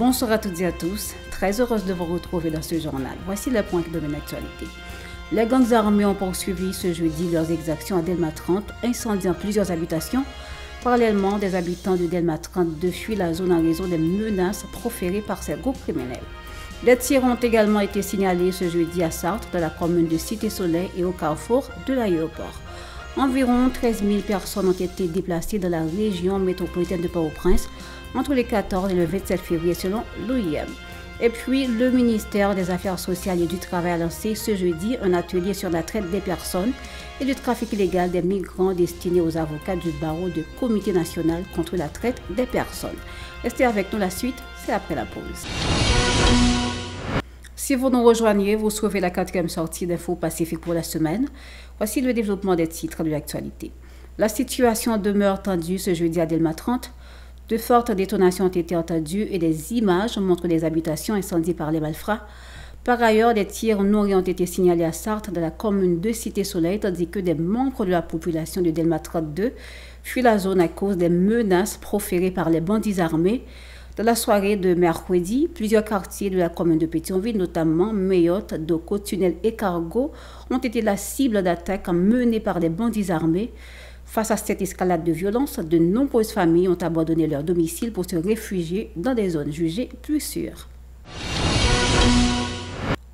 Bonsoir à toutes et à tous, très heureuse de vous retrouver dans ce journal. Voici les points qui dominent l'actualité. Les gangs armés ont poursuivi ce jeudi leurs exactions à Delma 30, incendiant plusieurs habitations. Parallèlement, des habitants de Delma 32 fuient la zone en raison des menaces proférées par ces groupes criminels. Des tirs ont également été signalés ce jeudi à Sarthe, dans la commune de Cité-Soleil et au carrefour de l'aéroport. Environ 13 000 personnes ont été déplacées dans la région métropolitaine de Port-au-Prince entre le 14 et le 27 février selon l'OIM. Et puis, le ministère des Affaires sociales et du Travail a lancé ce jeudi un atelier sur la traite des personnes et du trafic illégal des migrants destiné aux avocats du barreau du Comité national contre la traite des personnes. Restez avec nous, la suite, c'est après la pause. Si vous nous rejoignez, vous trouvez la 4e sortie d'Info Pacifique pour la semaine. Voici le développement des titres de l'actualité. La situation demeure tendue ce jeudi à Delma 30. De fortes détonations ont été entendues et des images montrent des habitations incendiées par les malfrats. Par ailleurs, des tirs nourris ont été signalés à Sarthe, dans la commune de Cité-Soleil, tandis que des membres de la population de Delma 32 fuient la zone à cause des menaces proférées par les bandits armés. Dans la soirée de mercredi, plusieurs quartiers de la commune de Pétionville, notamment Mayotte, Doko, Tunnel et Cargo, ont été la cible d'attaques menées par des bandits armés. Face à cette escalade de violence, de nombreuses familles ont abandonné leur domicile pour se réfugier dans des zones jugées plus sûres.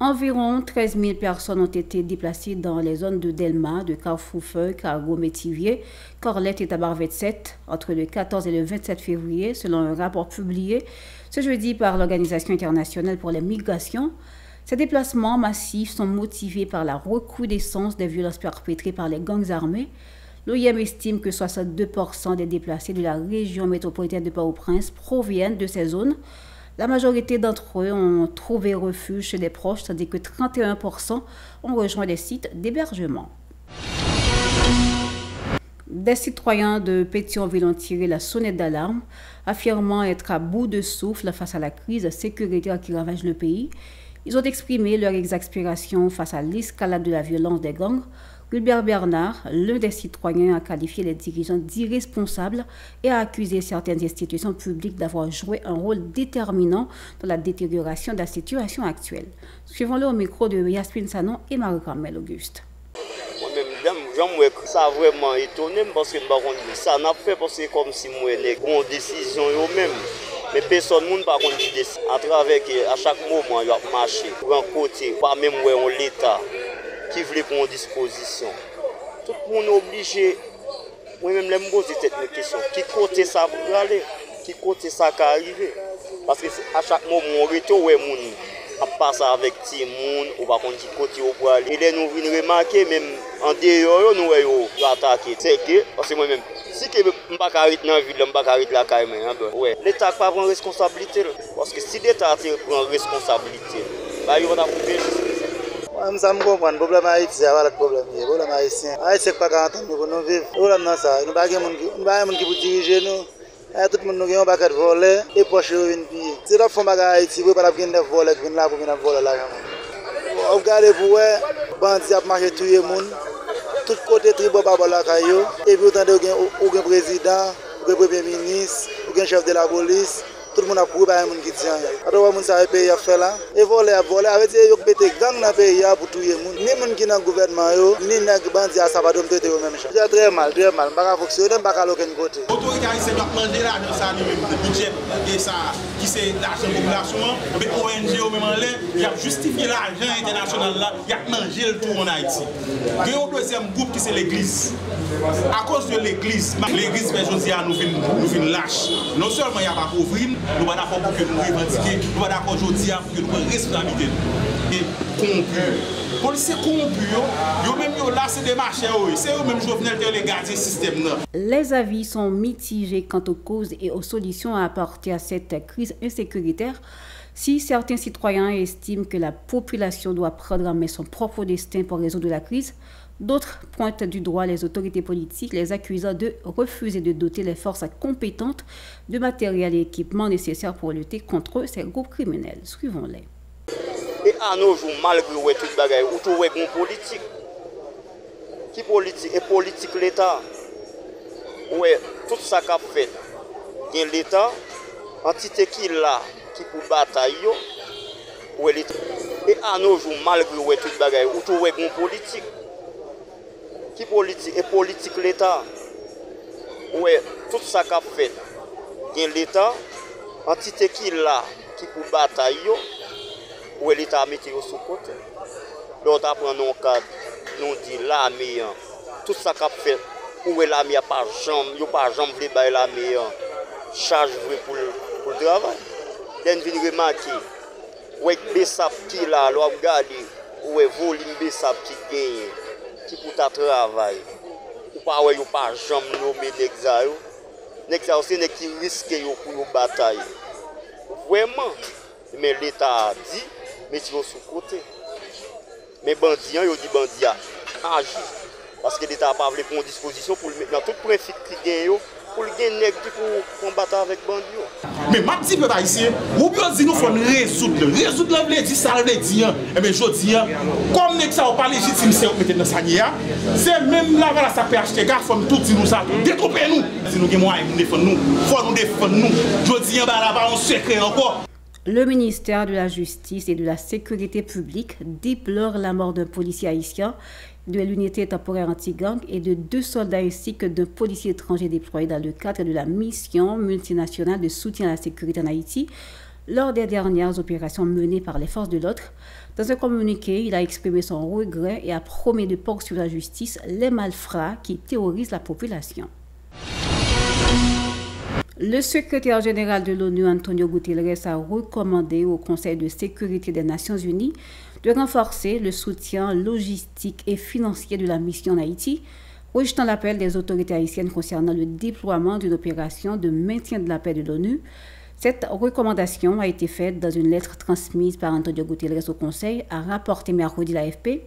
Environ 13 000 personnes ont été déplacées dans les zones de Delma, de Carrefour-Feuille, Cargo, Métivier, Corlette et Tabar-27 entre le 14 et le 27 février, selon un rapport publié ce jeudi par l'Organisation internationale pour les migrations. Ces déplacements massifs sont motivés par la recrudescence des violences perpétrées par les gangs armés. L'OIM estime que 62% des déplacés de la région métropolitaine de Port-au-Prince proviennent de ces zones. La majorité d'entre eux ont trouvé refuge chez des proches, tandis que 31% ont rejoint des sites d'hébergement. Des citoyens de Pétionville ont tiré la sonnette d'alarme, affirmant être à bout de souffle face à la crise sécuritaire qui ravage le pays. Ils ont exprimé leur exaspération face à l'escalade de la violence des gangs. Gilbert Bernard, l'un des citoyens, a qualifié les dirigeants d'irresponsables et a accusé certaines institutions publiques d'avoir joué un rôle déterminant dans la détérioration de la situation actuelle. Suivons-le au micro de Yasmin Sanon et Marie-Carmel Auguste. Moi-même, ça a vraiment étonné parce que ça n'a fait parce que comme si moi une décision eux-mêmes. Mais personne ne pas décider. À travers à chaque moment, il y a marché pour un côté, pas même l'État qui voulait prendre disposition. Tout le monde est obligé. Moi-même, je me pose cette question. Qui côté ça pour aller? Qui côté ça qui arrive? Parce que à chaque moment, on retourne où on passe avec tout le monde, on va prendre côté où pour aller. Et nous venons remarquer, même en dehors, nous allons attaquer. C'est que, parce que moi-même, si je ne peux pas arrêter dans la ville, je ne peux pas arrêter la caille. L'État n'a pas prendre responsabilité. Parce que si l'État prend responsabilité, il va couper. Ça me comprend, le problème haïtien, c'est le problème. Le problème haïtien. Haïtien, c'est pas quand nous vivons. Le problème, c'est ça. Nous n'avons pas de monde qui peut diriger nous. Tout le monde n'a pas de voler et poche une pied. Si la femme à Haïti, vous n'avez pas de voler, vous n'avez pas de voler là. Regardez vous, bandits ont marché tout le monde. Tout côté tribal pas la caillou. Et puis autant de aucun président, aucun premier ministre, aucun chef de la police. Tout le monde a couru par un monde qui tient. Alors, on sait pays a fait là. Et voler, avec des gens qui gang dans le pays pour tout le monde. Ni les gens qui sont dans le gouvernement, ni les bandits à Sabadom, tout le même chose. C'est très mal, très mal. Pas fonctionner, pas à aucun côté. L'autorité haïtienne doit manger l'argent, ça, le budget, qui c'est l'argent de la population. Mais ONG, au même moment, il a justifié l'argent international là, il a mangé le tout en Haïti. Il y a un deuxième groupe qui c'est l'Église. À cause de l'Église, l'Église fait aujourd'hui à nous finir lâche. Non seulement il n'y a pas couvrir, nous sommes d'accord pour que nous revendiquions, nous sommes d'accord aujourd'hui pour que nous prenions responsabilité. Et corrompus. Policiers corrompus, eux-mêmes là, c'est des marchés, c'est eux-mêmes Jovenel qui les gardiens système. Les avis sont mitigés quant aux causes et aux solutions à apporter à cette crise insécuritaire. Si certains citoyens estiment que la population doit prendre en main son propre destin pour résoudre la crise, d'autres pointent du doigt les autorités politiques, les accusant de refuser de doter les forces compétentes de matériel et équipements nécessaires pour lutter contre ces groupes criminels. Suivons-les. Et à nos jours, malgré tout le bagage, où tout est politique. Qui politique? Et politique l'État. Ouais, tout ça qu'a fait. Il y a l'État, entité qui est là, qui pour bataille ou l'État. Et à nos jours, malgré tout le bagage, ou tout est politique. Qui politique? Et politique l'État. Ouais, tout ça qu'a fait. Il y a l'État, entité qui est là, qui pour bataille, où l'État a mis sous côté. L'autre apprend nos cadres, nous dit l'armée, tout ça qu'a fait, où l'armée n'a pas jambe, il pas jambe de l'armée, charge pour le travail. Then vient remarquer, ouais, Bessap qui est là, l'on regarde, ouais, volume Bessap qui gagne, qui pour ta travail. Ou pas, ouais, pas jambe nommé d'exayo. N'exayo, c'est qui risque pour une bataille. Vraiment, mais l'État a dit, mais tu vas sous côté. Mais bandits, ils dit bandits agit. Parce que l'État n'a pas voulu prendre disposition pour le mettre dans tout profit qui gagne, pour le gagner pour combattre avec bandits. Mais ma petite peuple haïtien, ou bien dit nous faut résoudre. Résoudre le veut dire ça veut dire. Et bien je dis, comme n'est ça pas légitime, c'est mettre dans sa nia. C'est même là voilà ça PHT gars faut tout dire nous ça. Détrompez-nous. Si nous avons moyen de défendre nous, faut nous défendre nous. Je dis là-bas on secret encore. Le ministère de la Justice et de la Sécurité publique déplore la mort d'un policier haïtien de l'unité temporaire anti-gang et de 2 soldats ainsi que d'un policier étranger déployé dans le cadre de la mission multinationale de soutien à la sécurité en Haïti lors des dernières opérations menées par les forces de l'ordre. Dans un communiqué, il a exprimé son regret et a promis de poursuivre la justice les malfrats qui terrorisent la population. Le secrétaire général de l'ONU, Antonio Guterres, a recommandé au Conseil de sécurité des Nations Unies de renforcer le soutien logistique et financier de la mission en Haïti, rejetant l'appel des autorités haïtiennes concernant le déploiement d'une opération de maintien de la paix de l'ONU. Cette recommandation a été faite dans une lettre transmise par Antonio Guterres au Conseil, a rapporté mercredi l'AFP.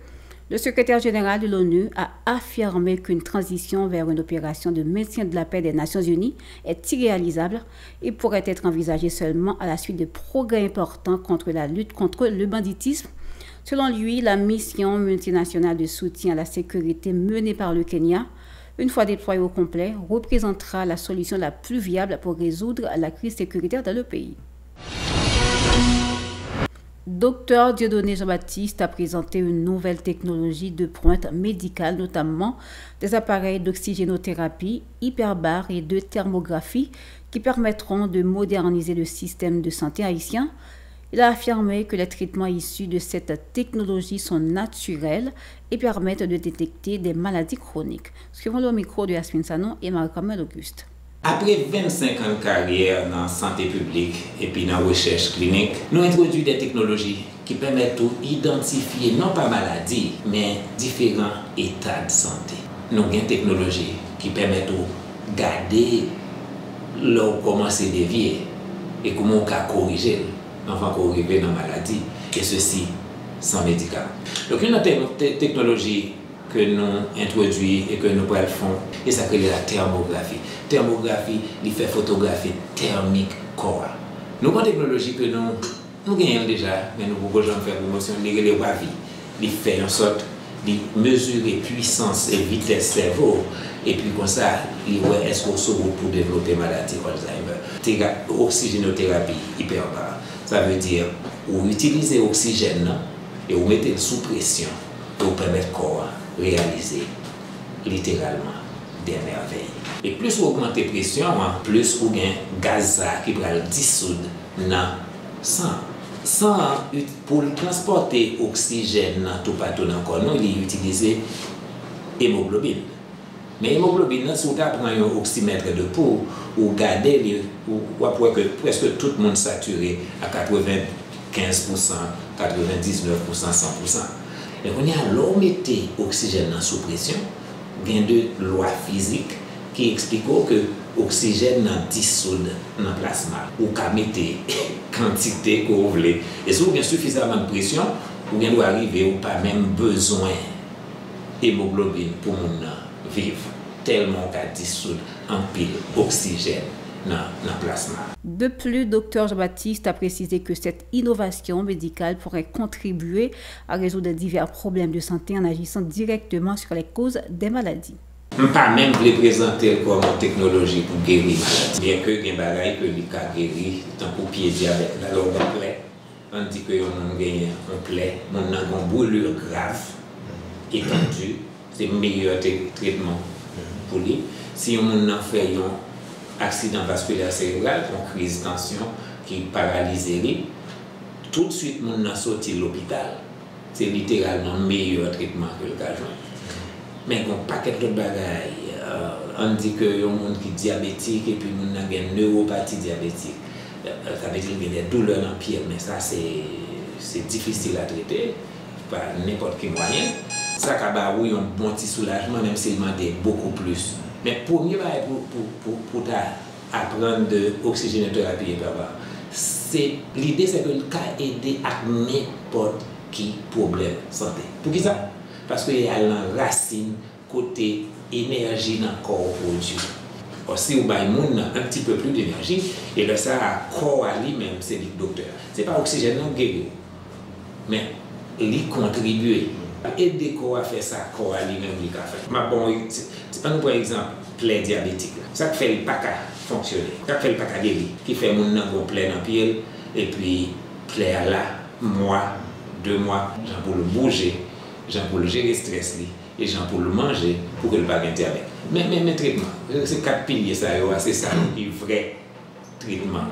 Le secrétaire général de l'ONU a affirmé qu'une transition vers une opération de maintien de la paix des Nations Unies est irréalisable et pourrait être envisagée seulement à la suite de progrès importants contre la lutte contre le banditisme. Selon lui, la mission multinationale de soutien à la sécurité menée par le Kenya, une fois déployée au complet, représentera la solution la plus viable pour résoudre la crise sécuritaire dans le pays. Dr Dieudonné Jean-Baptiste a présenté une nouvelle technologie de pointe médicale, notamment des appareils d'oxygénothérapie, hyperbare et de thermographie qui permettront de moderniser le système de santé haïtien. Il a affirmé que les traitements issus de cette technologie sont naturels et permettent de détecter des maladies chroniques. Suivons le micro de Yasmine Sanon et Marie-Carmel Auguste. Après 25 ans de carrière dans la santé publique et puis dans la recherche clinique, nous introduisons des technologies qui permettent d'identifier non pas maladie, mais différents états de santé. Nous avons une technologie qui permet de garder là où commence à dévier et comment on peut corriger avant qu'on arrive dans la maladie, et ceci sans médicaments. Donc, une autre technologie que nous introduisons et que nous faisons, et ça s'appelle la thermographie. Thermographie, il fait photographie thermique corps. Nous avons une technologie que nous gagnons déjà, mais nous pouvons faire promotion, les WAVI. Il fait en sorte de mesurer puissance et vitesse cerveau, et puis comme ça, il voit est-ce qu'on sauve pour développer maladie Alzheimer. Oxygénothérapie hyperbare, ça veut dire vous utilisez l'oxygène et vous mettez sous pression pour permettre au corps réaliser littéralement des merveilles. Et plus vous augmentez la pression, plus vous avez un gaz qui va dissoudre dans le sang. Sang, pour transporter l'oxygène tout partout dans le corps, il utilise l'hémoglobine. Mais l'hémoglobine, si vous prenez un oxymètre de peau, vous regardez, vous voyez que presque tout le monde saturé à 95%, 99%, 100%. Et quand on mettez l'oxygène sous pression, il y a deux lois physiques qui expliquent que l'oxygène dissout dans le plasma. Ou qu'à mettre quantité que vous voulez. Et si vous avez suffisamment de pression, vous devez arriver ou pas même besoin d'hémoglobine pour vivre. Tellement qu'à dissoudre en pile oxygène dans le plasma. De plus, Dr Jean-Baptiste a précisé que cette innovation médicale pourrait contribuer à résoudre divers problèmes de santé en agissant directement sur les causes des maladies. Je ne pas même les présenter comme une technologie pour guérir maladie. Bien que il y a des bagailles que les cas guérir, tant pour pied diabète, là, on plaît. On dit que on gagne un plaît, on a une brûlure grave, étendue, c'est le meilleur traitement pour lui. Si on a fait un accident vasculaire cérébral, une crise de tension qui paralyse lui, tout de suite on a sorti de l'hôpital. C'est littéralement le meilleur traitement que le cas. Mais il y a un paquet de bagailles. On dit que y a un monde qui est diabétique et puis on a une neuropathie diabétique. Ça veut dire qu'il y a des douleurs dans le pied, mais ça c'est difficile à traiter par n'importe quel moyen. Ça a un bon petit soulagement, même s'il demande beaucoup plus. Mais pour mieux pour apprendre de l'oxygénothérapie, l'idée c'est que le cas aider à n'importe quel problème de santé. Pour qui ça? Parce qu'il y a une racine côté énergie dans le corps produit. Si vous avez un petit peu plus d'énergie, et là, ça a corps à lui-même, c'est le docteur. Ce n'est pas l'oxygène non guéri, mais il contribue. Aider le corps à faire ça, corps à lui-même, il a fait. Bon, c'est pas nous par exemple, plaie diabétique. Ça fait le pas fonctionner, ça fait le pas guérir, qui fait mon nango plaie dans le pied, et puis plaie à là, mois, 2 mois, j'en pour le bouger, j'en pour le gérer le stress, et j'en pour le manger pour que le pas ait diabète. Mais traitement, c'est 4 piliers, c'est ça, le vrai traitement.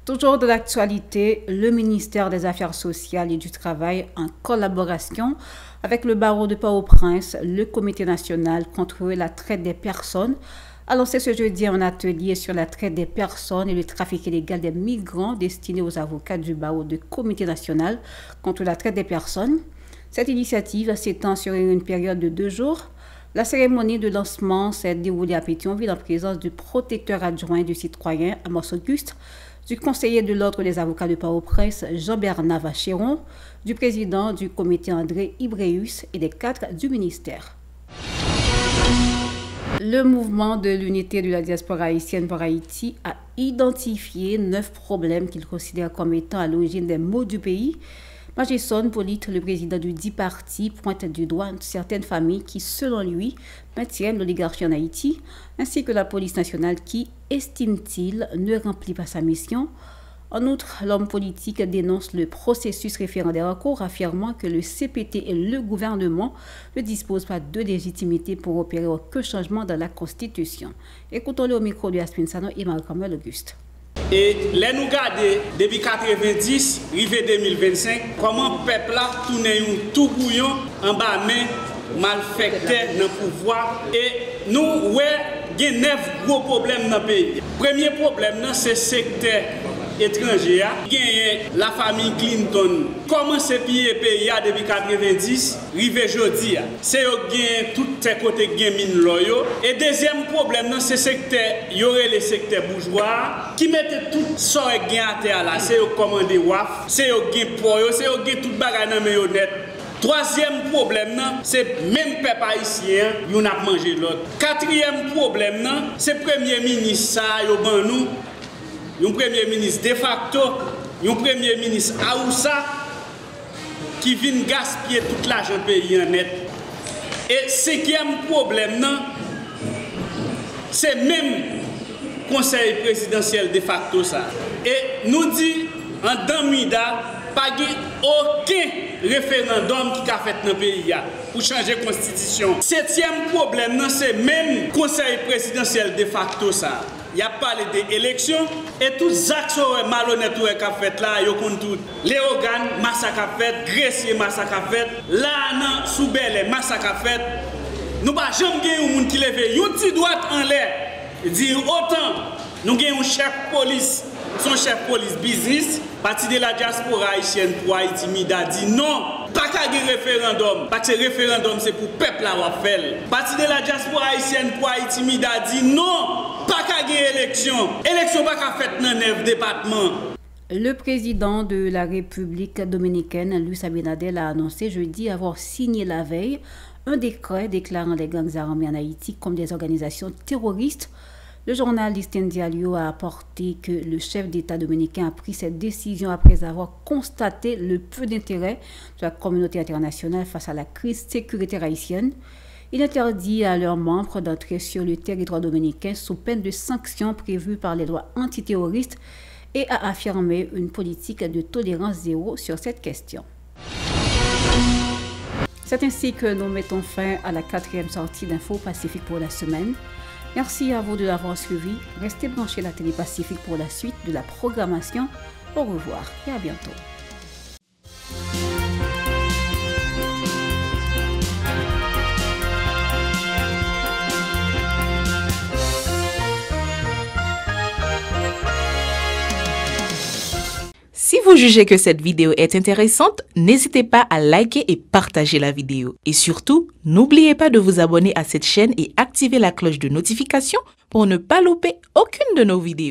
Toujours de l'actualité, le ministère des Affaires sociales et du Travail, en collaboration avec le barreau de Port-au-Prince, le Comité national contre la traite des personnes, a lancé ce jeudi un atelier sur la traite des personnes et le trafic illégal des migrants destiné aux avocats du barreau du Comité national contre la traite des personnes. Cette initiative s'étend sur une période de 2 jours. La cérémonie de lancement s'est déroulée à Pétionville en présence du protecteur adjoint du citoyen Amos Auguste, du conseiller de l'Ordre des avocats de Port-au-Prince Jean-Bernard Vacheron, du président du comité André Ibréus et des cadres du ministère. Le mouvement de l'unité de la diaspora haïtienne pour Haïti a identifié 9 problèmes qu'il considère comme étant à l'origine des maux du pays. Majesson Polite, le président du dit parti, pointe du doigt certaines familles qui, selon lui, maintiennent l'oligarchie en Haïti, ainsi que la police nationale qui, estime-t-il, ne remplit pas sa mission. En outre, l'homme politique dénonce le processus référendaire en cours, affirmant que le CPT et le gouvernement ne disposent pas de légitimité pour opérer aucun changement dans la Constitution. Écoutons-le au micro de Yasmine Sano et Marc-Kamel Auguste. Et les nous garder depuis 90, arrivé 2025, comment le peuple a tourné un tout bouillon en bas main, malfecté dans le pouvoir. Et nous, il y a 9 gros problèmes dans le pays. Le premier problème, c'est le secteur étranger. Il y a la famille Clinton. Comment c'est piller le pays depuis 90, arrivé aujourd'hui. C'est tout ces côtés qui mine loyo. Et deuxième problème, c'est le secteur, il y aurait le secteur bourgeois qui mettent tout ça qui à terre là. C'est eux commander WAF, c'est eux qui pour c'est eux qui tout bagage dans mayonnaise. Troisième problème, c'est même peuple haïtien, ils ont mangé l'autre. Quatrième problème, c'est le premier ministre, un premier ministre de facto, un premier ministre Aoussa, qui vient gaspiller tout l'argent pays en net. Et cinquième problème, c'est même conseil présidentiel de facto ça. Et nous dit en Damida, pas aucun référendum qui a fait dans le pays pour changer la constitution. Septième problème, c'est même conseil présidentiel de facto ça. Il y a parlé d'élections et tous les actes malhonnêtes qui ont fait là, ils ont tout. Les organes, massacre fait, Grecier, massacre fait, là, sous Belle, massacre fait. Nous ne pouvons jamais gagner un monde qui lève une petite droite en l'air. Dire autant, nous avons un chef police, son chef police business, parti de la diaspora haïtienne pour Haïti, Mida dit non. Pas qu'à un référendum, parce que le référendum c'est pour le peuple à faire. Parti de la diaspora haïtienne pour Haïti, Mida dit non, pas qu'à une élection. Élection pas qu'à faire dans 9 départements. Le président de la République dominicaine, Luis Abinadel, a annoncé jeudi avoir signé la veille un décret déclarant les gangs armés en Haïti comme des organisations terroristes. Le journaliste Diallo a apporté que le chef d'État dominicain a pris cette décision après avoir constaté le peu d'intérêt de la communauté internationale face à la crise sécuritaire haïtienne. Il interdit à leurs membres d'entrer sur le territoire dominicain sous peine de sanctions prévues par les lois antiterroristes et a affirmé une politique de tolérance zéro sur cette question. C'est ainsi que nous mettons fin à la 4e sortie d'Info Pacifique pour la semaine. Merci à vous de l'avoir suivi. Restez branchés à la Télé Pacifique pour la suite de la programmation. Au revoir et à bientôt. Si vous jugez que cette vidéo est intéressante, n'hésitez pas à liker et partager la vidéo. Et surtout, n'oubliez pas de vous abonner à cette chaîne et activer la cloche de notification pour ne pas louper aucune de nos vidéos.